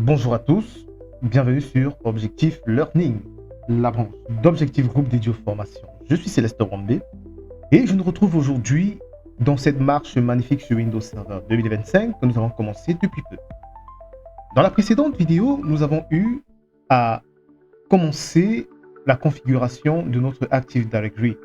Bonjour à tous, bienvenue sur Objectif Learning, la branche d'Objectif Groupe dédié aux formations. Je suis Céleste Rambé et je nous retrouve aujourd'hui dans cette marche magnifique sur Windows Server 2025 que nous avons commencé depuis peu. Dans la précédente vidéo, nous avons eu à commencer la configuration de notre Active Directory.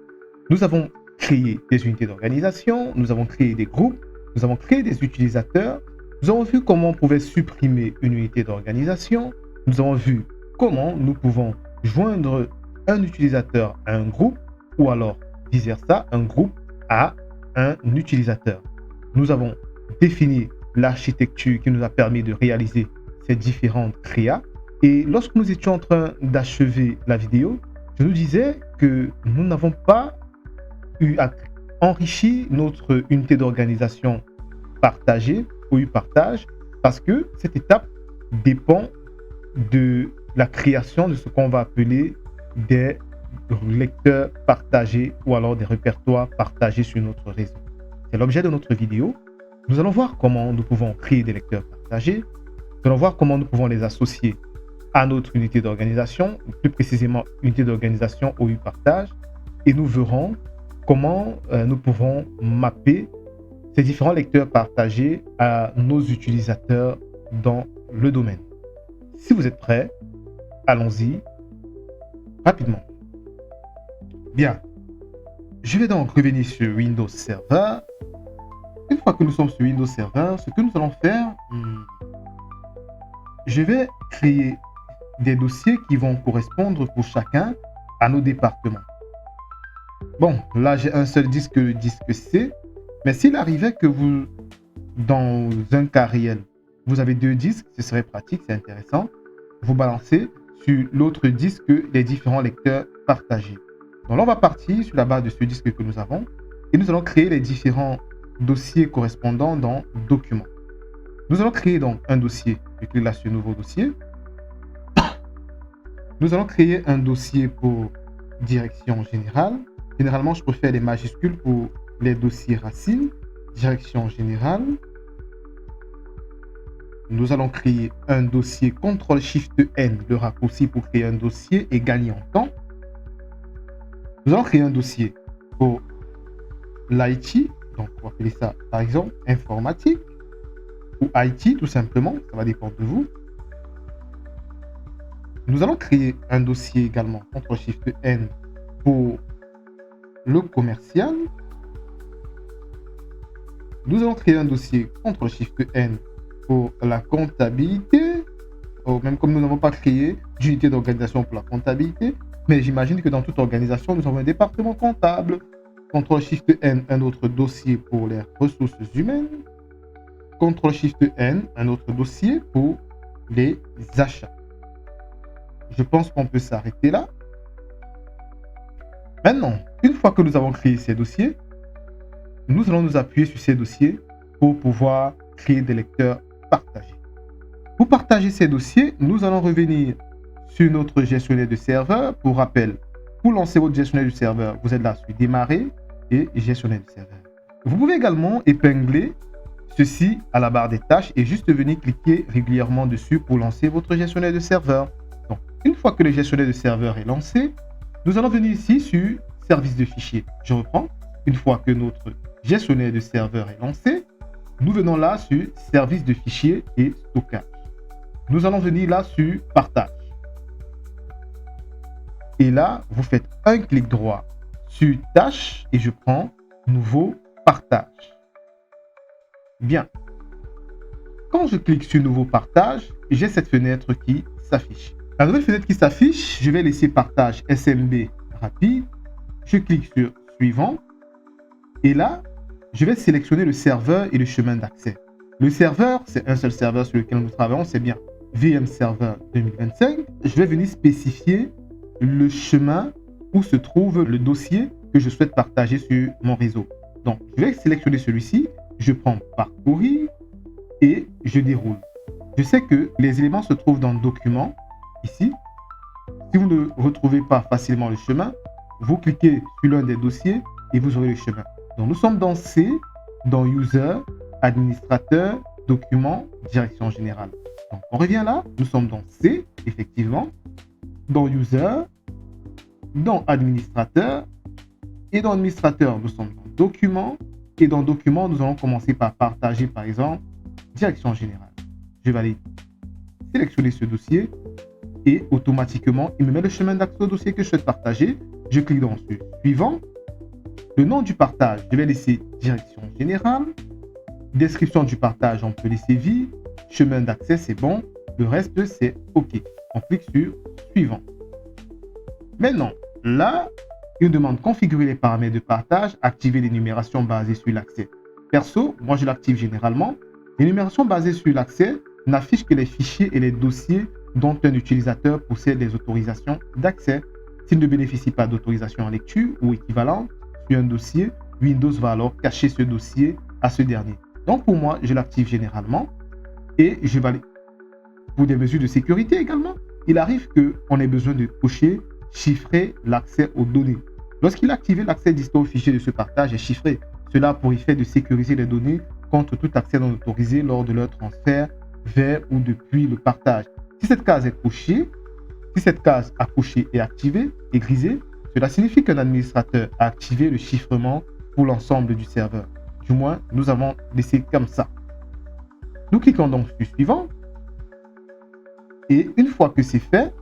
Nous avons créé des unités d'organisation, nous avons créé des groupes, nous avons créé des utilisateurs. Nous avons vu comment on pouvait supprimer une unité d'organisation. Nous avons vu comment nous pouvons joindre un utilisateur à un groupe ou alors vice-versa, un groupe à un utilisateur. Nous avons défini l'architecture qui nous a permis de réaliser ces différentes créas. Et lorsque nous étions en train d'achever la vidéo, je nous disais que nous n'avons pas eu à enrichir notre unité d'organisation partagée partage, parce que cette étape dépend de la création de ce qu'on va appeler des lecteurs partagés ou alors des répertoires partagés sur notre réseau. C'est l'objet de notre vidéo. Nous allons voir comment nous pouvons créer des lecteurs partagés. Nous allons voir comment nous pouvons les associer à notre unité d'organisation, plus précisément unité d'organisation OU partage, et nous verrons comment nous pouvons mapper ces différents lecteurs partagés à nos utilisateurs dans le domaine. Si vous êtes prêts, allons-y rapidement. Bien, je vais donc revenir sur Windows Server. Une fois que nous sommes sur Windows Server, ce que nous allons faire, je vais créer des dossiers qui vont correspondre pour chacun à nos départements. Bon, là j'ai un seul disque, le disque C. Mais s'il arrivait que vous, dans un cas réel, vous avez deux disques, ce serait pratique, c'est intéressant. Vous balancez sur l'autre disque les différents lecteurs partagés. Donc là, on va partir sur la base de ce disque que nous avons et nous allons créer les différents dossiers correspondants dans Documents. Nous allons créer donc un dossier. Je clique là sur Nouveau dossier. Nous allons créer un dossier pour Direction générale. Généralement, je préfère les majuscules pour les dossiers racines, Direction générale. Nous allons créer un dossier CTRL-SHIFT-N, le raccourci pour créer un dossier et gagner en temps. Nous allons créer un dossier pour l'IT, donc on va appeler ça par exemple informatique, ou IT tout simplement, ça va dépendre de vous. Nous allons créer un dossier également CTRL-SHIFT-N pour le commercial. Nous allons créer un dossier CTRL-SHIFT-N pour la comptabilité, même comme nous n'avons pas créé d'unité d'organisation pour la comptabilité, mais j'imagine que dans toute organisation, nous avons un département comptable. CTRL-SHIFT-N, un autre dossier pour les ressources humaines. CTRL-SHIFT-N, un autre dossier pour les achats. Je pense qu'on peut s'arrêter là. Maintenant, une fois que nous avons créé ces dossiers, nous allons nous appuyer sur ces dossiers pour pouvoir créer des lecteurs partagés. Pour partager ces dossiers, nous allons revenir sur notre gestionnaire de serveur. Pour rappel, pour lancer votre gestionnaire de serveur, vous êtes là sur Démarrer et Gestionnaire de serveur. Vous pouvez également épingler ceci à la barre des tâches et juste venir cliquer régulièrement dessus pour lancer votre gestionnaire de serveur. Donc, une fois que le gestionnaire de serveur est lancé, nous allons venir ici sur Service de fichiers. Je reprends. Une fois que notre gestionnaire de serveur est lancé, nous venons là sur Service de fichiers et stockage. Nous allons venir là sur Partage. Et là, vous faites un clic droit sur Tâche et je prends Nouveau Partage. Bien. Quand je clique sur Nouveau Partage, j'ai cette fenêtre qui s'affiche. La nouvelle fenêtre qui s'affiche, je vais laisser Partage SMB rapide. Je clique sur Suivant. Et là, je vais sélectionner le serveur et le chemin d'accès. Le serveur, c'est un seul serveur sur lequel nous travaillons, c'est bien VM Server 2025. Je vais venir spécifier le chemin où se trouve le dossier que je souhaite partager sur mon réseau. Donc, je vais sélectionner celui-ci. Je prends Parcourir et je déroule. Je sais que les éléments se trouvent dans Documents, ici. Si vous ne retrouvez pas facilement le chemin, vous cliquez sur l'un des dossiers et vous aurez le chemin. Donc, nous sommes dans C, dans User, Administrateur, Documents, Direction générale. Donc, on revient là. Nous sommes dans C, effectivement. Dans User. Dans Administrateur. Et dans Administrateur, nous sommes dans Documents. Et dans Documents, nous allons commencer par partager, par exemple, Direction Générale. Je vais aller sélectionner ce dossier. Et automatiquement, il me met le chemin d'accès au dossier que je souhaite partager. Je clique dans ce suivant. Le nom du partage, je vais laisser Direction Générale. Description du partage, on peut laisser vie. Chemin d'accès, c'est bon. Le reste, c'est OK. On clique sur Suivant. Maintenant, là, il nous demande configurer les paramètres de partage, activer l'énumération basée sur l'accès. Perso, moi, je l'active généralement. L'énumération basée sur l'accès n'affiche que les fichiers et les dossiers dont un utilisateur possède les autorisations d'accès. S'il ne bénéficie pas d'autorisation en lecture ou équivalente sur un dossier, Windows va alors cacher ce dossier à ce dernier. Donc pour moi, je l'active généralement et je valide. Pour des mesures de sécurité également, il arrive qu'on ait besoin de cocher, chiffrer l'accès aux données. Lorsqu'il a activé l'accès distant au fichier de ce partage est chiffré. Cela a pour effet de sécuriser les données contre tout accès non autorisé lors de leur transfert vers ou depuis le partage. Si cette case est cochée, si cette case à cocher est activée et grisée, cela signifie qu'un administrateur a activé le chiffrement pour l'ensemble du serveur. Du moins, nous avons laissé comme ça. Nous cliquons donc sur Suivant. Et une fois que c'est fait,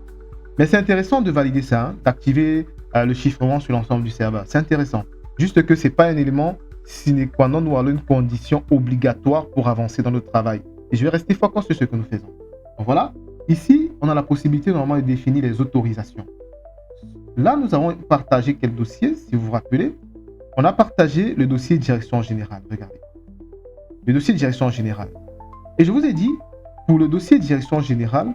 mais c'est intéressant de valider ça, d'activer le chiffrement sur l'ensemble du serveur. C'est intéressant. Juste que ce n'est pas un élément sine qua non ou alors une condition obligatoire pour avancer dans notre travail. Et je vais rester focus sur ce que nous faisons. Donc voilà. Ici, on a la possibilité normalement de définir les autorisations. Là, nous avons partagé quel dossier, si vous vous rappelez. On a partagé le dossier Direction Générale. Regardez. Le dossier Direction Générale. Et je vous ai dit, pour le dossier Direction Générale,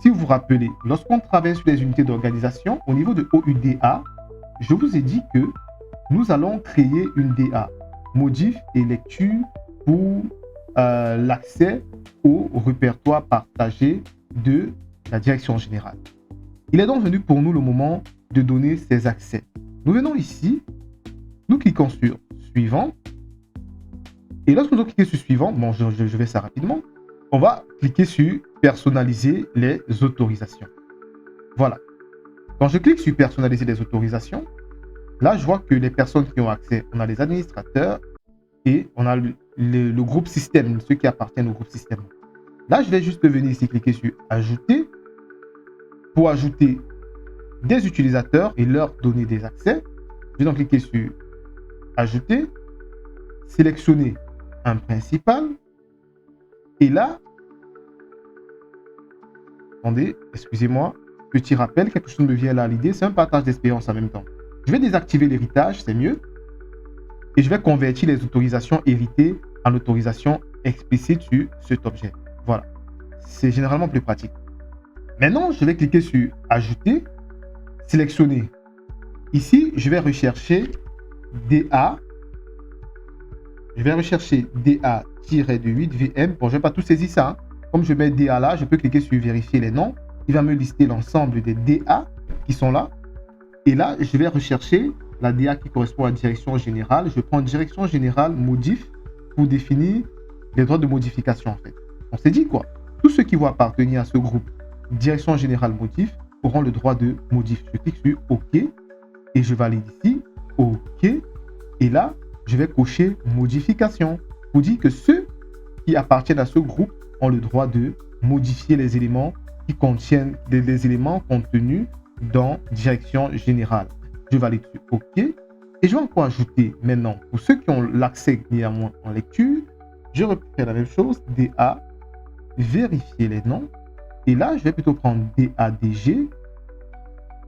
si vous vous rappelez, lorsqu'on travaille sur les unités d'organisation, au niveau de OUDA, je vous ai dit que nous allons créer une DA, modif et lecture pour l'accès au répertoire partagé de la Direction Générale. Il est donc venu pour nous le moment de donner ces accès. Nous venons ici, nous cliquons sur Suivant. Et lorsque nous cliquons sur Suivant, bon, je vais ça rapidement, on va cliquer sur Personnaliser les autorisations. Voilà. Quand je clique sur Personnaliser les autorisations, là, je vois que les personnes qui ont accès, on a les administrateurs et on a le groupe système, ceux qui appartiennent au groupe système. Là, je vais juste venir ici cliquer sur Ajouter pour ajouter des utilisateurs et leur donner des accès. Je vais donc cliquer sur Ajouter, sélectionner un principal et là, attendez, excusez-moi, petit rappel, quelque chose me vient là à l'idée, c'est un partage d'expérience en même temps. Je vais désactiver l'héritage, c'est mieux. Et je vais convertir les autorisations héritées en autorisations explicites sur cet objet. Voilà. C'est généralement plus pratique. Maintenant, je vais cliquer sur Ajouter, sélectionner. Ici, je vais rechercher DA. Je vais rechercher DA-8VM. Bon, je ne vais pas tout saisir ça. Hein. Comme je mets DA là, je peux cliquer sur Vérifier les noms. Il va me lister l'ensemble des DA qui sont là. Et là, je vais rechercher la DA qui correspond à Direction Générale. Je prends Direction Générale Modif pour définir les droits de modification en fait. On s'est dit quoi? Tous ceux qui vont appartenir à ce groupe Direction Générale Modif auront le droit de modif. Je clique sur OK et je valide ici OK. Et là, je vais cocher Modification pour dire que ceux qui appartiennent à ce groupe ont le droit de modifier les éléments qui contiennent des éléments contenus dans Direction Générale. Je valide sur OK. Et je vais encore ajouter maintenant, pour ceux qui ont l'accès néanmoins en lecture, je reprends la même chose, DA, vérifier les noms. Et là, je vais plutôt prendre DADG.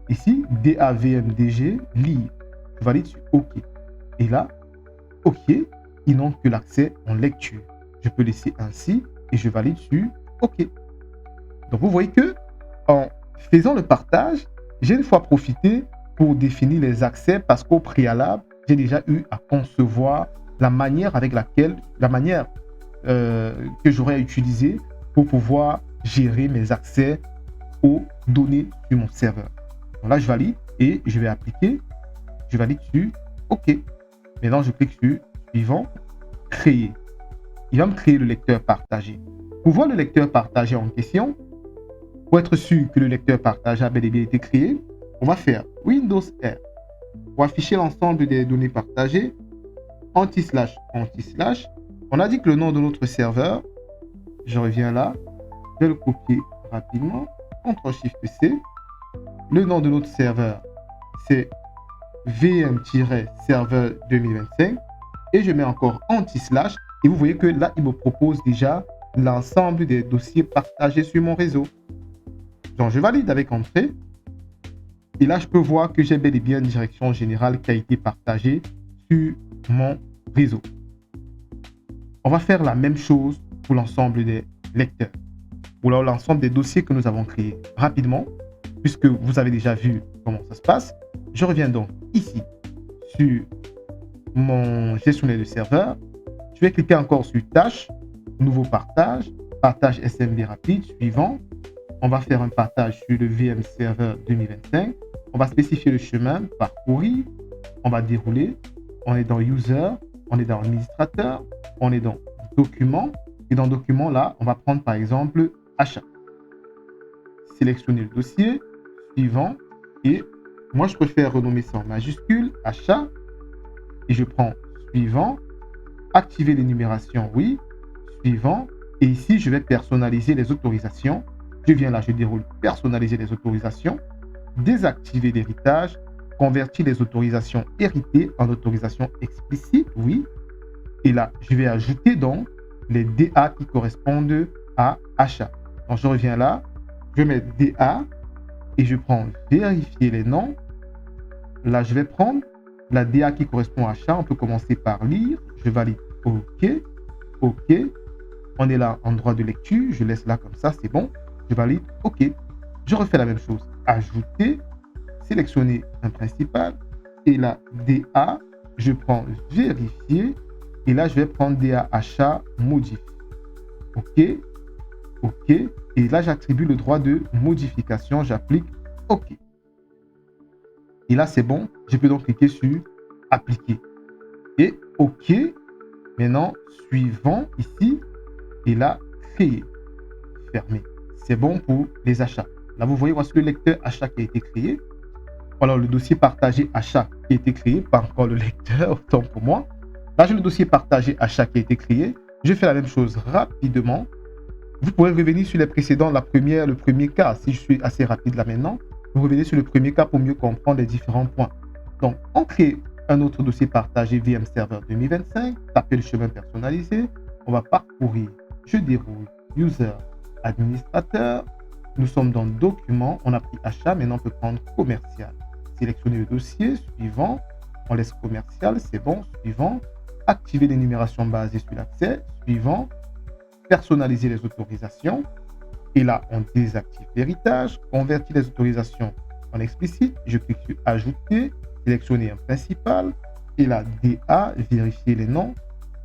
Ici, DAVMDG, lire. Je valide sur OK. Et là, OK, ils n'ont que l'accès en lecture. Je peux laisser ainsi et je valide sur OK. Donc, vous voyez que en faisant le partage, j'ai une fois profité pour définir les accès parce qu'au préalable, j'ai déjà eu à concevoir la manière avec laquelle, que j'aurais utilisé pour pouvoir gérer mes accès aux données sur mon serveur. Donc là, je valide et je vais appliquer. Je valide sur OK. Maintenant, je clique sur Suivant, Créer. Il va me créer le lecteur partagé. Pour voir le lecteur partagé en question, pour être sûr que le lecteur partagé a bel et bien été créé, on va faire Windows R pour afficher l'ensemble des données partagées, anti-slash. On a dit que le nom de notre serveur, je reviens là, je vais le copier rapidement, CTRL-SHIFT-C. Le nom de notre serveur, c'est VM-serveur 2025 et je mets encore anti-slash et vous voyez que là, il me propose déjà l'ensemble des dossiers partagés sur mon réseau. Donc, je valide avec entrée et là, je peux voir que j'ai bel et bien une direction générale qui a été partagée sur mon réseau. On va faire la même chose pour l'ensemble des lecteurs ou l'ensemble des dossiers que nous avons créés rapidement puisque vous avez déjà vu comment ça se passe. Je reviens donc ici sur mon gestionnaire de serveur. Je vais cliquer encore sur Tâches, Nouveau partage, Partage SMB rapide, suivant. On va faire un partage sur le VM Server 2025. On va spécifier le chemin, parcourir. On va dérouler. On est dans User, on est dans Administrateur, on est dans Documents. Et dans Documents, là, on va prendre par exemple Achat. Sélectionner le dossier, suivant. Et moi, je préfère renommer ça en majuscule, Achat. Et je prends Suivant. Activer les numérations, oui. Suivant. Et ici, je vais personnaliser les autorisations. Je viens là, je déroule personnaliser les autorisations, désactiver l'héritage, convertir les autorisations héritées en autorisations explicites, oui. Et là, je vais ajouter donc les DA qui correspondent à achat. Donc, je reviens là, je mets DA et je prends vérifier les noms. Là, je vais prendre la DA qui correspond à achat. On peut commencer par lire. Je valide OK. OK. On est là en droit de lecture. Je laisse là comme ça, c'est bon. Je valide OK. Je refais la même chose. Ajouter, sélectionner un principal. Et là, DA, je prends vérifier. Et là, je vais prendre DA achat modifie. OK. OK. Et là, j'attribue le droit de modification. J'applique OK. Et là, c'est bon. Je peux donc cliquer sur appliquer. Et OK. Maintenant, suivant ici. Et là, créer. Fermer. C'est bon pour les achats. Là, vous voyez, voici le lecteur achat qui a été créé. Alors, le dossier partagé achat qui a été créé, pas encore le lecteur, autant pour moi. Là, j'ai le dossier partagé achat qui a été créé. Je fais la même chose rapidement. Vous pouvez revenir sur les précédents, le premier cas. Si je suis assez rapide là maintenant, vous revenez sur le premier cas pour mieux comprendre les différents points. Donc, on crée un autre dossier partagé VM Server 2025. Tapez le chemin personnalisé. On va parcourir. Je déroule. User, administrateur. Nous sommes dans Documents. On a pris achat. Maintenant, on peut prendre commercial. Sélectionner le dossier. Suivant. On laisse commercial. C'est bon. Suivant. Activer les numérations basées sur l'accès. Suivant. Personnaliser les autorisations. Et là, on désactive l'héritage. Convertir les autorisations en explicite. Je clique sur Ajouter. Sélectionner un principal. Et là, DA. Vérifier les noms.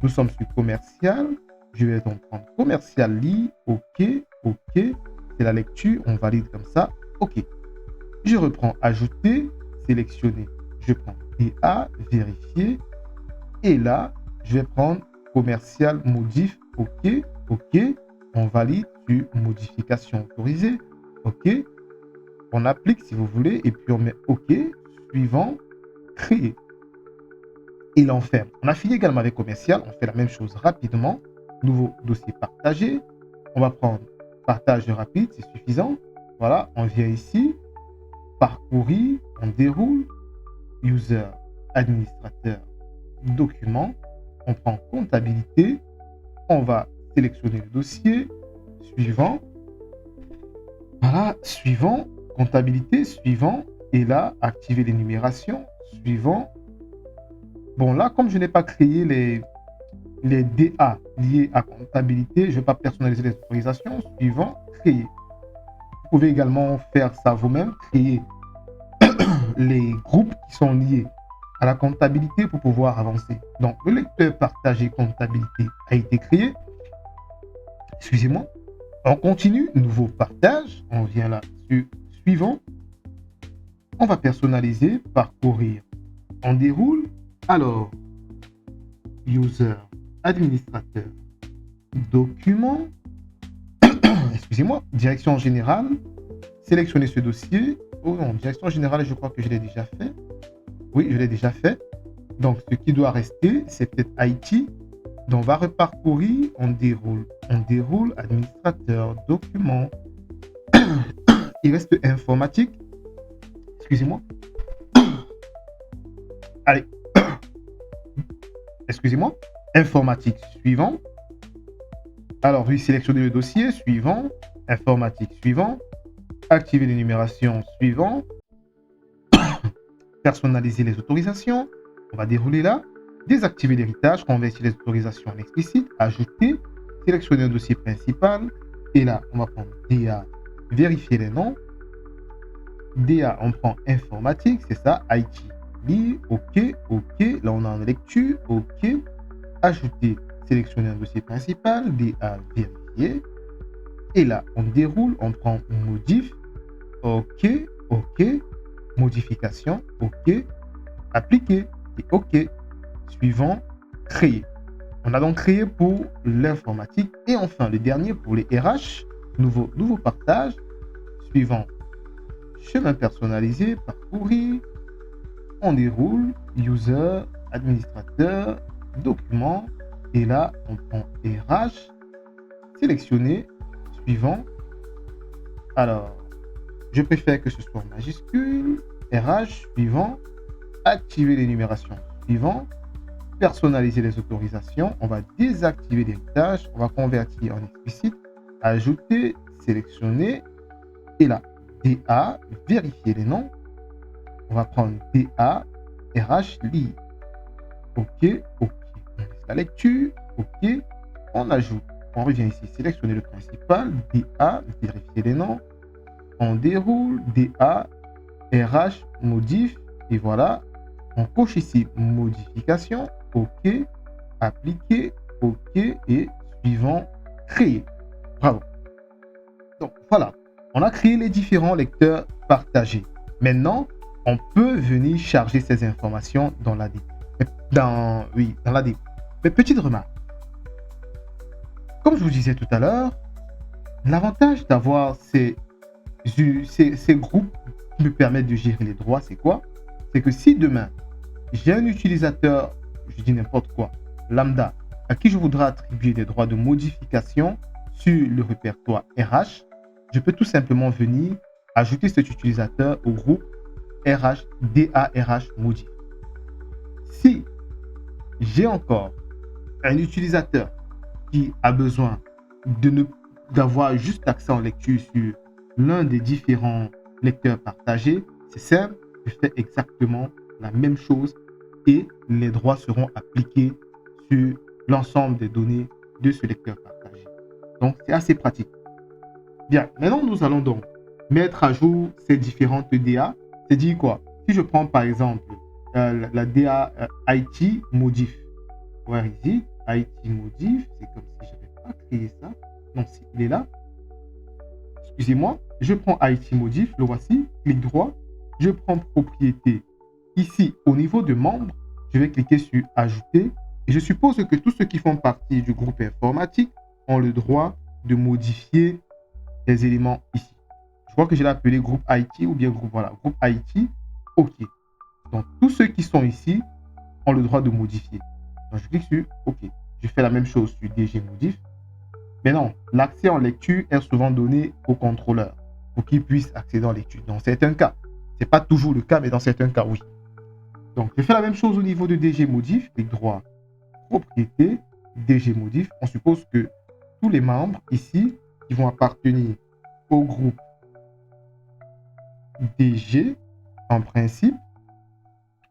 Nous sommes sur commercial. Je vais donc prendre commercial lit. OK. OK. C'est la lecture. On valide comme ça. OK. Je reprends Ajouter. Sélectionner. Je prends DA. Vérifier. Et là, je vais prendre commercial modif. OK. OK. On valide sur modification autorisée. OK. On applique si vous voulez. Et puis on met OK. Suivant. Créer. Et là, on ferme. On a fini également avec commercial. On fait la même chose rapidement. Nouveau dossier partagé. On va prendre partage rapide. C'est suffisant. Voilà. On vient ici. Parcourir. On déroule. User. Administrateur. Document. On prend comptabilité. On va sélectionner le dossier. Suivant. Voilà. Suivant. Comptabilité. Suivant. Et là, activer les numérations. Suivant. Bon, là, comme je n'ai pas créé les DA liés à comptabilité, je ne vais pas personnaliser les autorisations. Suivant. Créer. Vous pouvez également faire ça vous-même. Créer les groupes qui sont liés à la comptabilité pour pouvoir avancer. Donc, le lecteur partagé comptabilité a été créé. Excusez-moi. On continue. Nouveau partage. On vient là sur suivant. On va personnaliser, parcourir. On déroule. Alors, user, administrateur, document. excusez-moi, direction générale, sélectionner ce dossier. Oh non, direction générale, je crois que je l'ai déjà fait. Oui, je l'ai déjà fait. Donc, ce qui doit rester, c'est peut-être IT. Donc, on va reparcourir, on déroule, administrateur, document. Il reste informatique. Excusez-moi. Allez. Excusez-moi. Informatique suivant. Alors, oui, sélectionner le dossier suivant. Informatique suivant. Activer l'énumération suivant. Personnaliser les autorisations. On va dérouler là. Désactiver l'héritage, convertir les autorisations en explicites. Ajouter. Sélectionner un dossier principal. Et là, on va prendre DA. Vérifier les noms. DA, on prend informatique, c'est ça. IT. Lire. OK. OK. Là, on est en lecture. OK. Ajouter. Sélectionner un dossier principal. DA. Vérifier. Et là, on déroule. On prend modif. OK. OK. Modification. OK. Appliquer. Et OK. Suivant. Créer. On a donc créé pour l'informatique. Et enfin, le dernier pour les RH. Nouveau partage. Suivant. Chemin personnalisé. Parcourir. On déroule. User. Administrateur. Document. Et là, on prend RH. Sélectionner. Suivant. Alors, je préfère que ce soit en majuscule. RH. Suivant. Activer l'énumération. Suivant. Personnaliser les autorisations. On va désactiver l'héritage. On va convertir en explicite. Ajouter. Sélectionner. Et là, DA. Vérifier les noms. On va prendre DA. RH. Lire. OK. OK. On laisse la lecture. OK. On ajoute. On revient ici. Sélectionner le principal. DA. Vérifier les noms. On déroule. DA. RH. Modif. Et voilà. On coche ici modification. OK. Appliquer. OK. Et suivant. Créer. Bravo. Donc voilà. On a créé les différents lecteurs partagés. Maintenant, on peut venir charger ces informations dans l'AD. Dans l'AD. Mais petite remarque. Comme je vous disais tout à l'heure, l'avantage d'avoir ces groupes qui me permettent de gérer les droits, c'est quoi? C'est que si demain, j'ai un utilisateur, je dis n'importe quoi, lambda, à qui je voudrais attribuer des droits de modification sur le répertoire RH, je peux tout simplement venir ajouter cet utilisateur au groupe RH, DARH modif. Si j'ai encore un utilisateur qui a besoin d'avoir juste accès en lecture sur l'un des différents lecteurs partagés, c'est simple, je fais exactement la même chose et les droits seront appliqués sur l'ensemble des données de ce lecteur partagé. Donc, c'est assez pratique. Bien, maintenant, nous allons donc mettre à jour ces différentes DA. C'est-à-dire quoi? Si je prends par exemple la DA IT modif, where is it? IT modif, c'est comme si je n'avais pas créé ça. Donc, il est là. Excusez-moi, je prends IT modif, le voici, clic droit. Je prends propriété. Ici, au niveau de membres, je vais cliquer sur ajouter. Et je suppose que tous ceux qui font partie du groupe informatique ont le droit de modifier les éléments ici. Je crois que je l'ai appelé groupe IT ou bien groupe, voilà, groupe IT. OK. Donc, tous ceux qui sont ici ont le droit de modifier. Donc, je clique sur OK. Je fais la même chose sur DG modif. Mais non, l'accès en lecture est souvent donné au contrôleur pour qu'il puisse accéder en lecture. Dans certains cas, ce n'est pas toujours le cas, mais dans certains cas, oui. Donc, je fais la même chose au niveau de DG modif. Clic droit, propriété, DG modif. On suppose que tous les membres ici qui vont appartenir au groupe DG, en principe,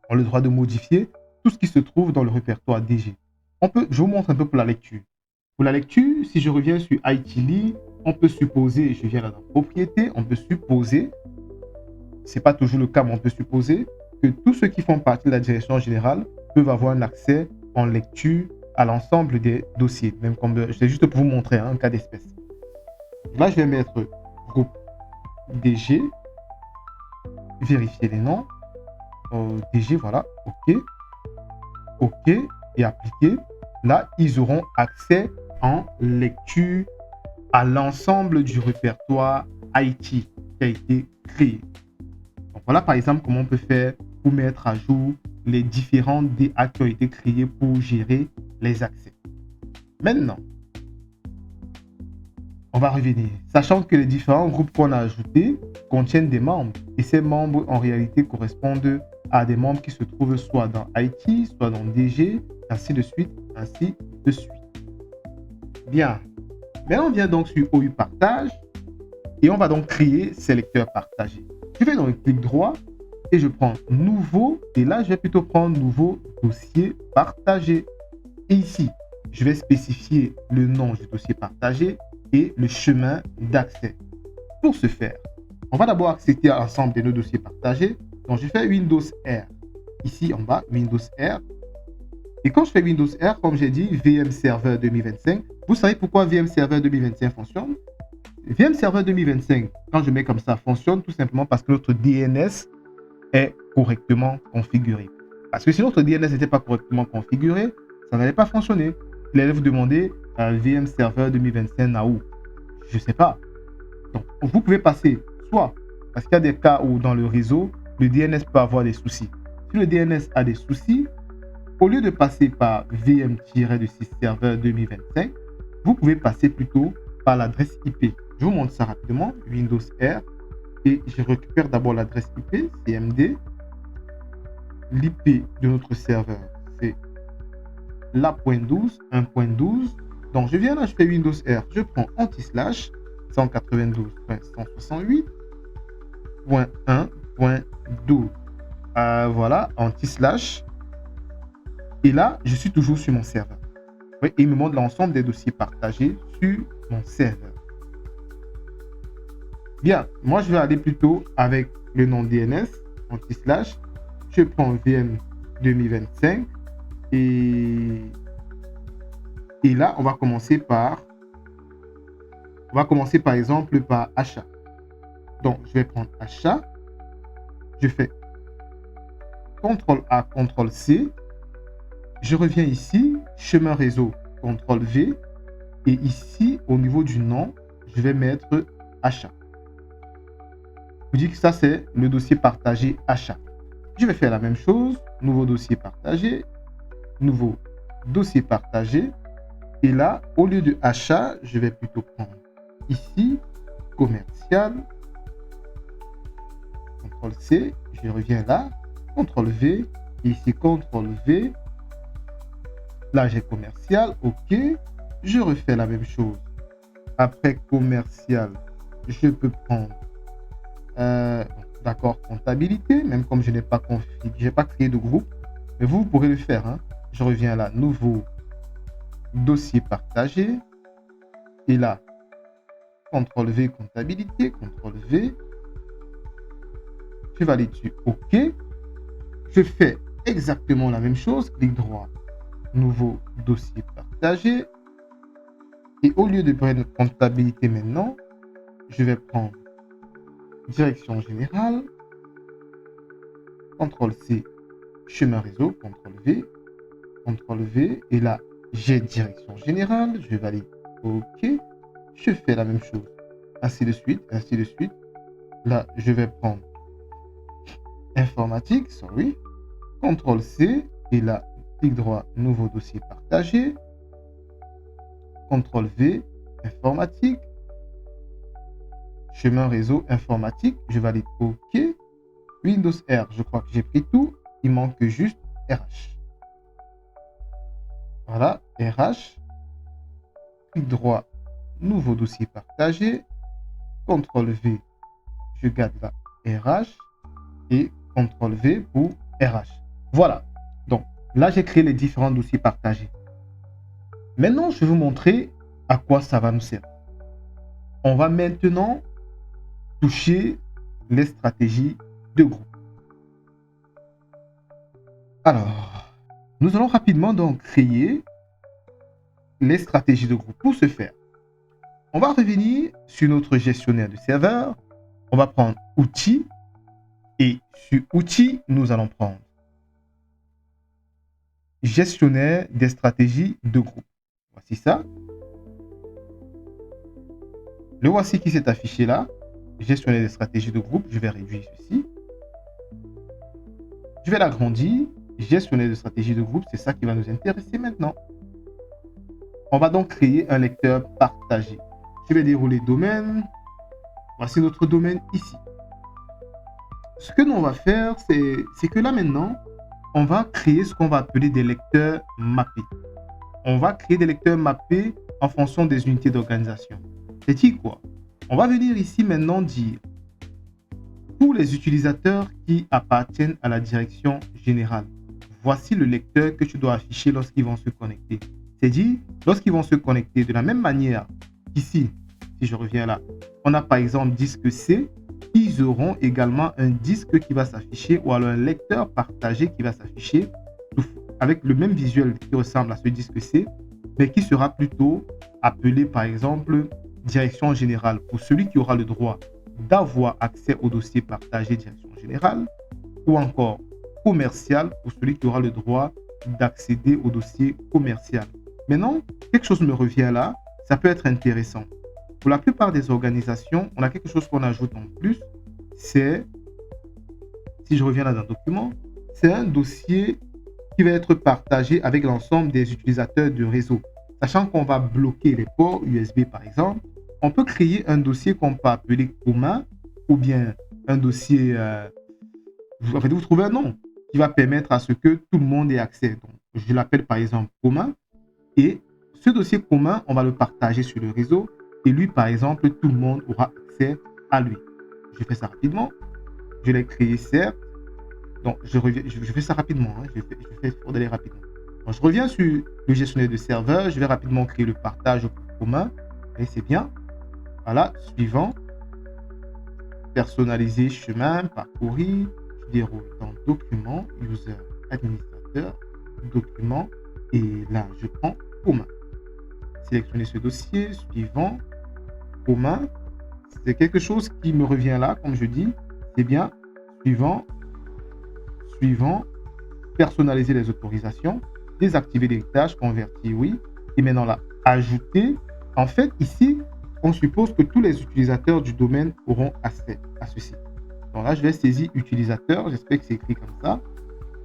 ont le droit de modifier tout ce qui se trouve dans le répertoire DG. Je vous montre un peu pour la lecture. Pour la lecture, si je reviens sur ITLI, on peut supposer, je viens là dans propriété, on peut supposer, ce n'est pas toujours le cas, mais on peut supposer que tous ceux qui font partie de la direction générale peuvent avoir un accès en lecture à l'ensemble des dossiers. Même comme c'est juste pour vous montrer un cas d'espèce. Là, je vais mettre groupe DG, vérifier les noms. DG, voilà, OK. OK, et appliquer. Là, ils auront accès en lecture à l'ensemble du répertoire IT qui a été créé. Donc voilà par exemple comment on peut faire pour mettre à jour les différents DA qui ont été créés pour gérer les accès. Maintenant, on va revenir, sachant que les différents groupes qu'on a ajoutés contiennent des membres et ces membres en réalité correspondent à des membres qui se trouvent soit dans IT, soit dans DG, ainsi de suite, ainsi de suite. Bien, maintenant on vient donc sur OU Partage et on va donc créer sélecteur partagé. Je vais donc clic droit et je prends nouveau et là je vais plutôt prendre nouveau dossier partagé. Et ici, je vais spécifier le nom du dossier partagé et le chemin d'accès. Pour ce faire, on va d'abord accéder à l'ensemble de nos dossiers partagés. Donc, je fais Windows R. Ici, en bas, Windows R. Et quand je fais Windows R, comme j'ai dit, VM Server 2025. Vous savez pourquoi VM Server 2025 fonctionne? VM Server 2025, quand je mets comme ça, fonctionne tout simplement parce que notre DNS est correctement configuré. Parce que si notre DNS n'était pas correctement configuré, ça n'allait pas fonctionner. Il allait vous demander un VM Server 2025 à où? Je ne sais pas. Donc, vous pouvez passer soit, parce qu'il y a des cas où dans le réseau, le DNS peut avoir des soucis. Si le DNS a des soucis, au lieu de passer par VM-6 Server 2025, vous pouvez passer plutôt par l'adresse IP. Je vous montre ça rapidement. Windows R. Et je récupère d'abord l'adresse IP, CMD. L'IP de notre serveur, c'est la .12, 1.12. Donc, je viens là, je fais Windows R. Je prends anti-slash 192.168.1.12. Voilà, anti-slash. Et là, je suis toujours sur mon serveur. Oui, il me montre l'ensemble des dossiers partagés sur mon serveur. Bien, moi, je vais aller plutôt avec le nom DNS, anti-slash. Je prends VM 2025 et là, on va commencer par exemple par achat. Donc, je vais prendre achat. Je fais CTRL A, CTRL C. Je reviens ici, chemin réseau, CTRL V. Et ici, au niveau du nom, je vais mettre achat. Je dis que ça, c'est le dossier partagé achat. Je vais faire la même chose. Nouveau dossier partagé. Nouveau dossier partagé. Et là, au lieu de achat, je vais plutôt prendre ici, commercial. CTRL C. Je reviens là. CTRL V. Et ici, CTRL V. Là, j'ai commercial. OK. Je refais la même chose. Après commercial, je peux prendre d'accord, comptabilité, même comme je n'ai pas configuré, j'ai pas créé de groupe, mais vous pourrez le faire. Hein. Je reviens là, nouveau dossier partagé. Et là, CTRL V, comptabilité, CTRL V. Je valide dessus OK. Je fais exactement la même chose, clic droit, nouveau dossier partagé. Et au lieu de prendre comptabilité maintenant, je vais prendre direction générale, CTRL C, chemin réseau, CTRL V, et là, j'ai direction générale, je valide OK, je fais la même chose, ainsi de suite, ainsi de suite. Là, je vais prendre informatique, sorry, CTRL C, et là, clic droit, nouveau dossier partagé, CTRL V, informatique, chemin réseau informatique, je valide OK. Windows R, je crois que j'ai pris tout. Il manque juste RH. Voilà, RH. Clic droit, nouveau dossier partagé. CTRL V, je garde là RH. Et CTRL V pour RH. Voilà. Donc, là, j'ai créé les différents dossiers partagés. Maintenant, je vais vous montrer à quoi ça va nous servir. On va maintenant toucher les stratégies de groupe. Alors, nous allons rapidement donc créer les stratégies de groupe. Pour ce faire, on va revenir sur notre gestionnaire de serveur. On va prendre outils et sur outils, nous allons prendre gestionnaire des stratégies de groupe. Voici ça. Le voici qui s'est affiché là. Gestionnaire des stratégies de groupe. Je vais réduire ceci. Je vais l'agrandir. Gestionnaire de stratégie de groupe, c'est ça qui va nous intéresser maintenant. On va donc créer un lecteur partagé. Je vais dérouler domaine. Voici notre domaine ici. Ce que nous on va faire, c'est que là maintenant, on va créer ce qu'on va appeler des lecteurs mappés. On va créer des lecteurs mappés en fonction des unités d'organisation. C'est-à-dire quoi? On va venir ici maintenant dire pour les utilisateurs qui appartiennent à la direction générale. Voici le lecteur que tu dois afficher lorsqu'ils vont se connecter. C'est-à-dire, lorsqu'ils vont se connecter de la même manière qu'ici, si je reviens là, on a par exemple disque C, ils auront également un disque qui va s'afficher ou alors un lecteur partagé qui va s'afficher avec le même visuel qui ressemble à ce disque C, mais qui sera plutôt appelé par exemple direction générale pour celui qui aura le droit d'avoir accès au dossier partagé direction générale ou encore commercial pour celui qui aura le droit d'accéder au dossier commercial. Maintenant, quelque chose me revient là, ça peut être intéressant. Pour la plupart des organisations, on a quelque chose qu'on ajoute en plus, c'est, si je reviens là dans le document, c'est un dossier qui va être partagé avec l'ensemble des utilisateurs du réseau. Sachant qu'on va bloquer les ports USB par exemple, on peut créer un dossier qu'on peut appeler commun ou bien un dossier, vous trouvez un nom qui va permettre à ce que tout le monde ait accès. Donc, je l'appelle par exemple commun et ce dossier commun, on va le partager sur le réseau et lui par exemple, tout le monde aura accès à lui. Je fais ça rapidement. Je l'ai créé certes. Donc, je fais ça rapidement. Hein. Je fais pour d'aller rapidement. Donc, je reviens sur le gestionnaire de serveur. Je vais rapidement créer le partage commun. Et c'est bien. Voilà, suivant. Personnaliser chemin, parcourir. Je déroule dans document, user, administrateur, document. Et là, je prends commun. Sélectionner ce dossier. Suivant. Commun. C'est quelque chose qui me revient là, comme je dis. C'est bien. Suivant. Suivant, personnaliser les autorisations, désactiver les tâches, convertir, oui. Et maintenant là, ajouter. En fait, ici, on suppose que tous les utilisateurs du domaine auront accès à ceci. Donc là, je vais saisir utilisateur. J'espère que c'est écrit comme ça.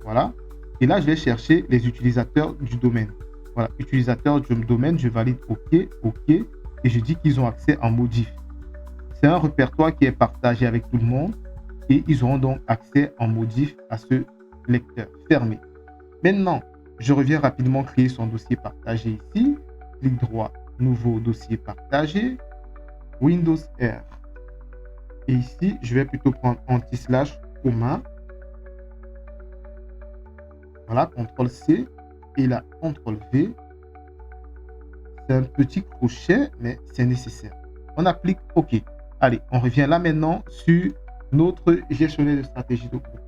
Voilà. Et là, je vais chercher les utilisateurs du domaine. Voilà, utilisateurs du domaine, je valide OK, OK. Et je dis qu'ils ont accès en modif. C'est un répertoire qui est partagé avec tout le monde. Et ils auront donc accès en modif à ce lecteur fermé. Maintenant, je reviens rapidement créer son dossier partagé ici. Clic droit, nouveau dossier partagé, Windows R. Et ici, je vais plutôt prendre anti-slash commun. Voilà, CTRL-C et là, CTRL-V. C'est un petit crochet, mais c'est nécessaire. On applique OK. Allez, on revient là maintenant sur notre gestionnaire de stratégie de groupe.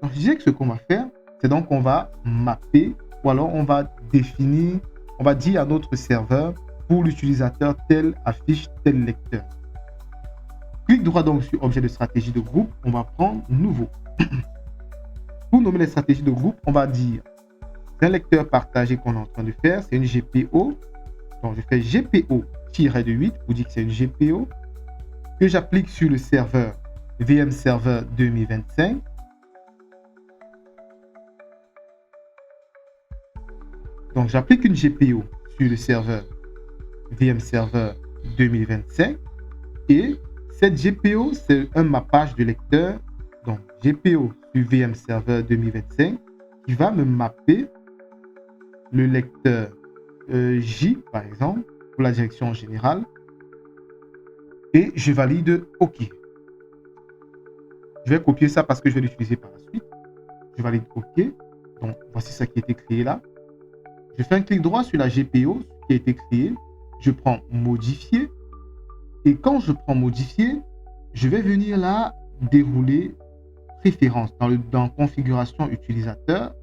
Donc, je disais que ce qu'on va faire, c'est donc qu'on va mapper ou alors on va définir, on va dire à notre serveur pour l'utilisateur tel affiche tel lecteur. Clic droit donc sur objet de stratégie de groupe, on va prendre nouveau. Pour nommer les stratégies de groupe, on va dire c'est un lecteur partagé qu'on est en train de faire, c'est une GPO. Donc je fais GPO-8 pour dire que c'est une GPO que j'applique sur le serveur VM Server 2025. Donc, j'applique une GPO sur le serveur VM Server 2025 et cette GPO, c'est un mappage de lecteur. Donc, GPO sur VM Server 2025 qui va me mapper le lecteur J, par exemple, pour la direction générale et je valide OK. Je vais copier ça parce que je vais l'utiliser par la suite. Je valide OK. Donc, voici ce qui a été créé là. Je fais un clic droit sur la GPO qui a été créée. Je prends modifier. Et quand je prends modifier, je vais venir là dérouler préférence. Dans configuration utilisateur,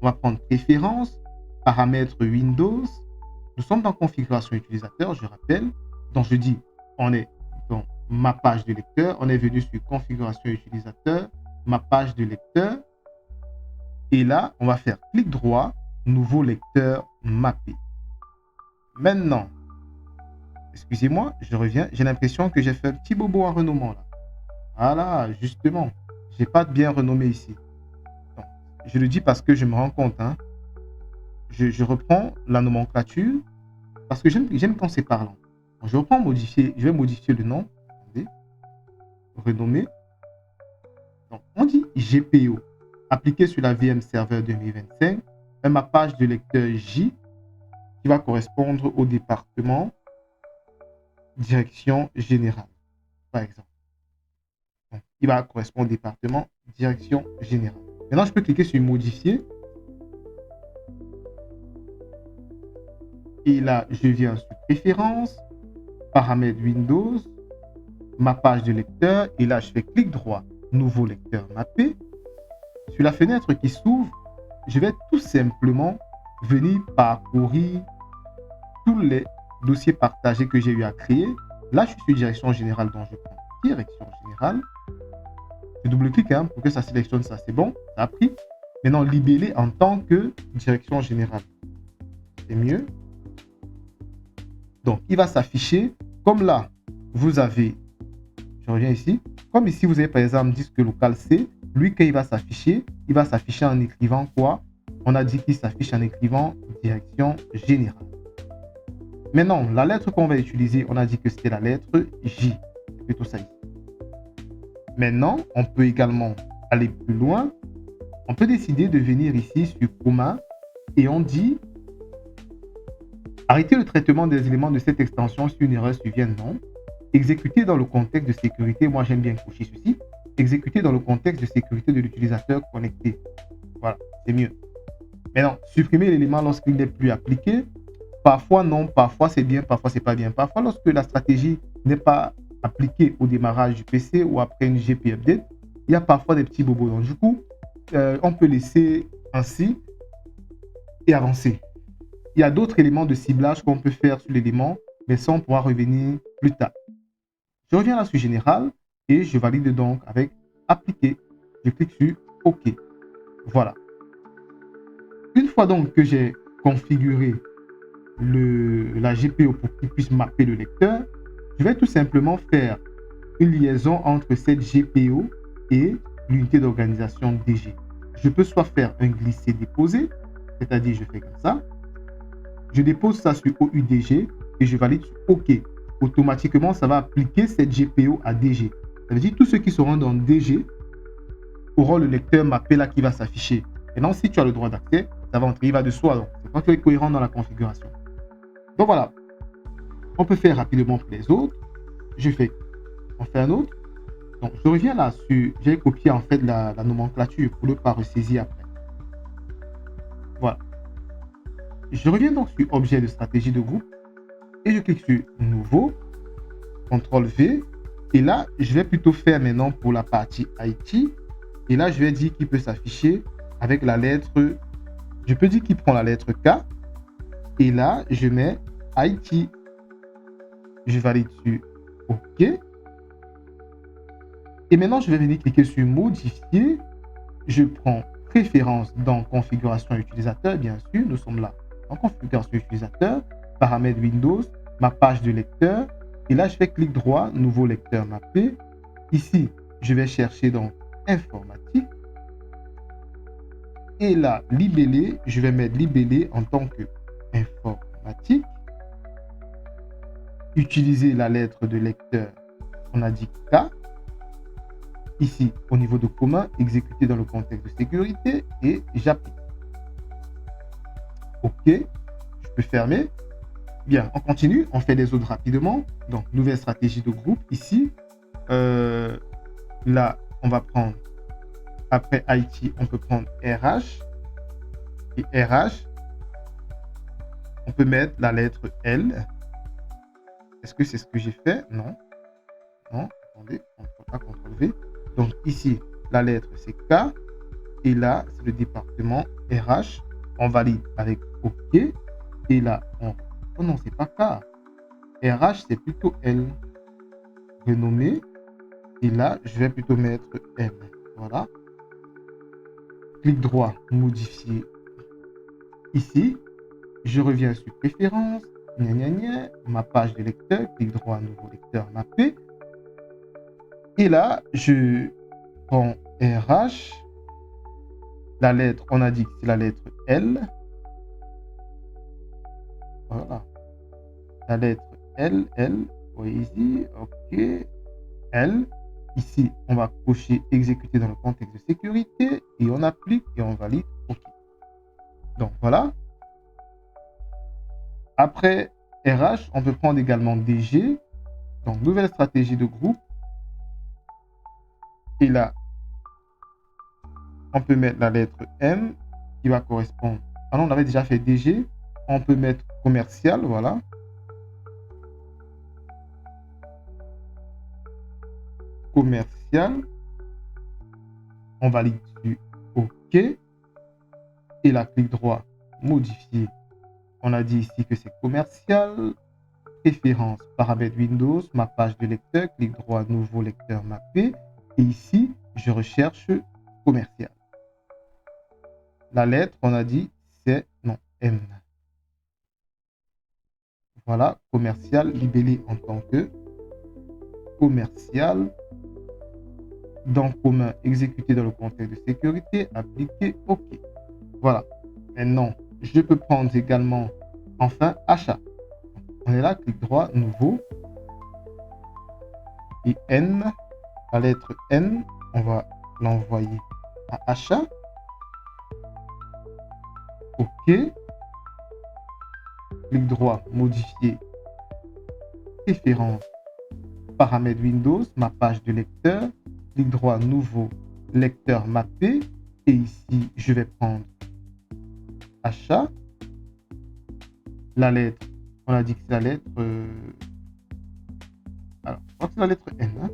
on va prendre préférence, paramètres Windows. Nous sommes dans configuration utilisateur, je rappelle. Donc, je dis, on est dans ma page de lecteur. On est venu sur configuration utilisateur, ma page de lecteur. Et là, on va faire clic droit, nouveau lecteur mappé. Maintenant, Excusez-moi, je reviens. J'ai l'impression que j'ai fait un petit bobo en renommant là. Voilà, justement. J'ai pas bien renommé ici. Donc, je le dis parce que je me rends compte. Hein, je reprends la nomenclature parce que j'aime quand c'est parlant. Donc, je reprends modifier. Je vais modifier le nom. Attendez, renommer. Donc, on dit GPO. Appliqué sur la VM Server 2025. Un mappage de lecteur J qui va correspondre au département direction générale, par exemple. Donc, il va correspondre au département direction générale. Maintenant, je peux cliquer sur modifier. Et là, je viens sur préférences, paramètres Windows, mappage de lecteur. Et là, je fais clic droit, nouveau lecteur mappé. Sur la fenêtre qui s'ouvre, je vais tout simplement venir parcourir tous les dossiers partagés que j'ai eu à créer. Là, je suis sur direction générale, donc je prends direction générale. Je double-clique hein, pour que ça sélectionne ça, c'est bon, ça a pris. Maintenant, libellé en tant que direction générale. C'est mieux. Donc, il va s'afficher comme là, vous avez, je reviens ici, comme ici, vous avez par exemple disque local C, lui, quand il va s'afficher en écrivant quoi? On a dit qu'il s'affiche en écrivant direction générale. Maintenant, la lettre qu'on va utiliser, on a dit que c'était la lettre J. C'est plutôt ça ici. Maintenant, on peut également aller plus loin. On peut décider de venir ici sur commun et on dit arrêter le traitement des éléments de cette extension si une erreur survient, non. Exécuter dans le contexte de sécurité, moi j'aime bien cocher ceci. Exécuter dans le contexte de sécurité de l'utilisateur connecté. Voilà, c'est mieux. Maintenant, supprimer l'élément lorsqu'il n'est plus appliqué. Parfois non, parfois c'est bien, parfois c'est pas bien. Parfois lorsque la stratégie n'est pas appliquée au démarrage du PC ou après une GP update, il y a parfois des petits bobos. Donc du coup, on peut laisser ainsi et avancer. Il y a d'autres éléments de ciblage qu'on peut faire sur l'élément, mais ça on pourra revenir plus tard. Je reviens là sur Général et je valide donc avec Appliquer. Je clique sur OK. Voilà. Une fois donc que j'ai configuré la GPO pour qu'il puisse mapper le lecteur, je vais tout simplement faire une liaison entre cette GPO et l'unité d'organisation DG. Je peux soit faire un glisser-déposer, c'est-à-dire je fais comme ça, je dépose ça sur OUDG et je valide sur OK. Automatiquement, ça va appliquer cette GPO à DG. Ça veut dire que tous ceux qui seront dans DG auront le lecteur mappé là qui va s'afficher. Maintenant, si tu as le droit d'accès, ça va entrer, il va de soi. Donc, c'est pas très cohérent dans la configuration. Donc voilà, on peut faire rapidement pour les autres. On fait un autre. Donc, je reviens là sur, j'ai copié en fait la nomenclature pour ne pas ressaisir après. Voilà. Je reviens donc sur objet de stratégie de groupe et je clique sur nouveau, CTRL V. Et là, je vais plutôt faire maintenant pour la partie IT. Et là, je vais dire qu'il peut s'afficher avec la lettre, je peux dire qu'il prend la lettre K. Et là, je mets IT. Je valide sur OK. Et maintenant, je vais venir cliquer sur modifier. Je prends préférence dans configuration utilisateur, bien sûr. Nous sommes là en configuration utilisateur, paramètres Windows, ma page de lecteur. Et là, je fais clic droit, nouveau lecteur mappé. Ici, je vais chercher donc informatique. Et là, libellé, je vais mettre libellé en tant que informatique. Utiliser la lettre de lecteur, on a dit K. Ici, au niveau de commun, exécuter dans le contexte de sécurité et j'applique. OK, je peux fermer. Bien, on continue, on fait les autres rapidement. Donc, nouvelle stratégie de groupe ici. Là, on va prendre, après IT, on peut prendre RH. Et RH, on peut mettre la lettre L. Est-ce que c'est ce que j'ai fait? Non. Non, attendez, CTRL V. Donc ici, la lettre c'est K. Et là, c'est le département RH. On valide avec OK. Et là, oh non, c'est pas K. RH, c'est plutôt L. Renommer. Et là, je vais plutôt mettre M. Voilà. Clic droit, modifier. Ici, je reviens sur préférences, ma page de lecteur, clic droit, nouveau lecteur mappé. Et là, je prends RH. La lettre, on a dit que c'est la lettre L. Voilà. La lettre L, ici, ok. L. Ici, on va cocher exécuter dans le contexte de sécurité et on applique et on valide OK. Donc voilà. Après RH, on peut prendre également DG. Donc nouvelle stratégie de groupe. Et là, on peut mettre la lettre M qui va correspondre. Ah non, on avait déjà fait DG. On peut mettre commercial, voilà. Commercial. On valide dessus OK. Et là, clic droit, modifier. On a dit ici que c'est commercial. Préférence, paramètres Windows, ma page de lecteur, clic droit, nouveau lecteur mappé. Et ici, je recherche commercial. La lettre, on a dit, c'est non, M. Voilà, commercial, libellé en tant que commercial. Dans commun, exécuté dans le contexte de sécurité, appliqué, OK. Voilà. Maintenant, je peux prendre également, enfin, achat. On est là, clic droit, nouveau. Et N, la lettre N, on va l'envoyer à achat. OK. Clic droit, modifier. Préférence. Paramètres Windows, ma page de lecteur. Clic droit, nouveau lecteur mappé. Et ici, je vais prendre achat. La lettre, on a dit que c'est la lettre... alors, je crois que c'est la lettre N. Hein?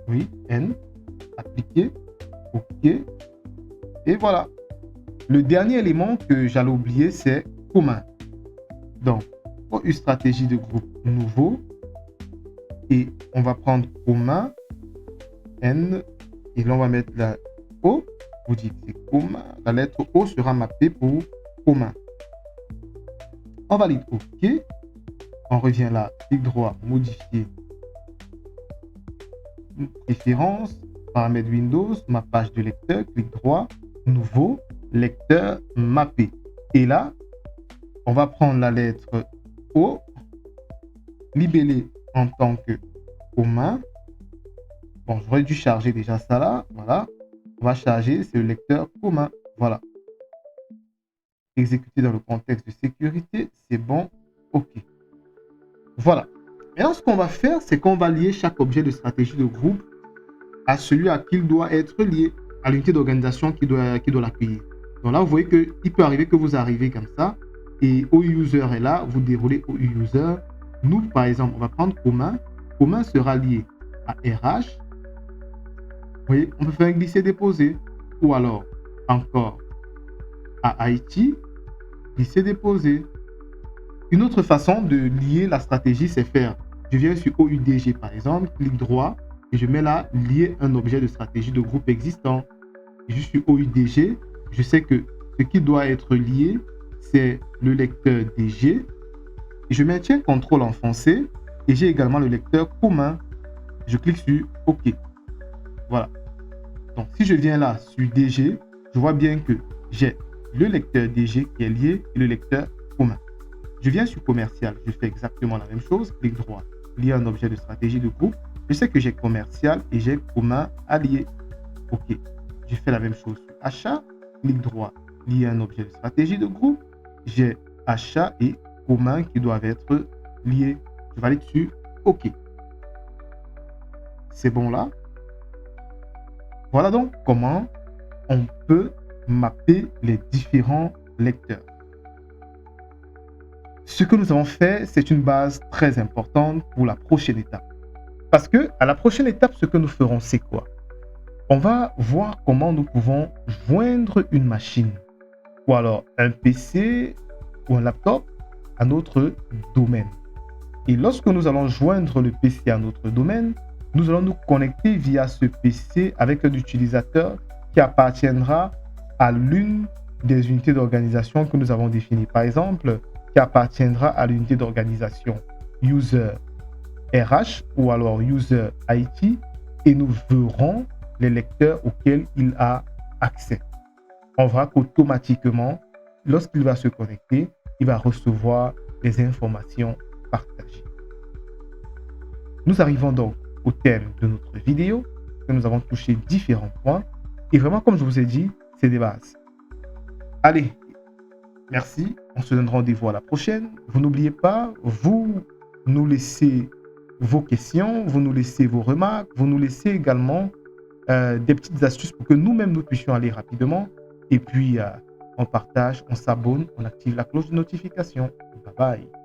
Oui, N. Appliquer. OK. Et voilà. Le dernier élément que j'allais oublier, c'est commun. Donc, pour une stratégie de groupe nouveau, et on va prendre commun, N, et là on va mettre la O, vous dites c'est commun, la lettre O sera mappée pour commun. On valide OK, on revient là, clic droit, modifier, préférence, paramètres Windows, ma page de lecteur, clic droit, nouveau, lecteur mappé. Et là, on va prendre la lettre O, libellé en tant que commun. Bon, j'aurais dû charger déjà ça là. Voilà. On va charger, c'est le lecteur commun. Voilà. Exécuter dans le contexte de sécurité, c'est bon. OK. Voilà. Maintenant, ce qu'on va faire, c'est qu'on va lier chaque objet de stratégie de groupe à celui à qui il doit être lié, à l'unité d'organisation qui doit l'accueillir. Donc là, vous voyez qu'il peut arriver que vous arrivez comme ça et OUser est là, vous déroulez OUser. Nous, par exemple, on va prendre commun. Commun sera lié à RH. Vous voyez, on peut faire un glisser-déposer. Ou alors, encore, à IT, glisser-déposer. Une autre façon de lier la stratégie, c'est faire, je viens sur OUDG par exemple, clic droit, et je mets là, lier un objet de stratégie de groupe existant. Et je suis OUDG, je sais que ce qui doit être lié, c'est le lecteur DG. Et je maintiens CTRL enfoncé, et j'ai également le lecteur commun. Je clique sur OK. Voilà. Donc, si je viens là sur DG, je vois bien que j'ai le lecteur DG qui est lié et le lecteur commun. Je viens sur commercial, je fais exactement la même chose, clic droit, lier un objet de stratégie de groupe. Je sais que j'ai commercial et j'ai commun à lier. OK. Je fais la même chose sur achat, clic droit, lier un objet de stratégie de groupe. J'ai achat et commun qui doivent être liés. Je valide sur OK. C'est bon là. Voilà donc comment on peut mapper les différents lecteurs. Ce que nous avons fait, c'est une base très importante pour la prochaine étape. Parce que à la prochaine étape, ce que nous ferons, c'est quoi? On va voir comment nous pouvons joindre une machine ou alors un PC ou un laptop à notre domaine. Et lorsque nous allons joindre le PC à notre domaine, nous allons nous connecter via ce PC avec un utilisateur qui appartiendra à l'une des unités d'organisation que nous avons définies. Par exemple, qui qui appartiendra à l'unité d'organisation User RH ou alors User IT et nous verrons les lecteurs auxquels il a accès. On verra qu'automatiquement, lorsqu'il va se connecter, il va recevoir les informations partagées. Nous arrivons donc au thème de notre vidéo. Nous avons touché différents points. Et vraiment, comme je vous ai dit, c'est des bases. Allez, merci. On se donne rendez-vous à la prochaine. Vous n'oubliez pas, vous nous laissez vos questions, vous nous laissez vos remarques, vous nous laissez également des petites astuces pour que nous-mêmes nous puissions aller rapidement. Et puis, on partage, on s'abonne, on active la cloche de notification. Bye bye.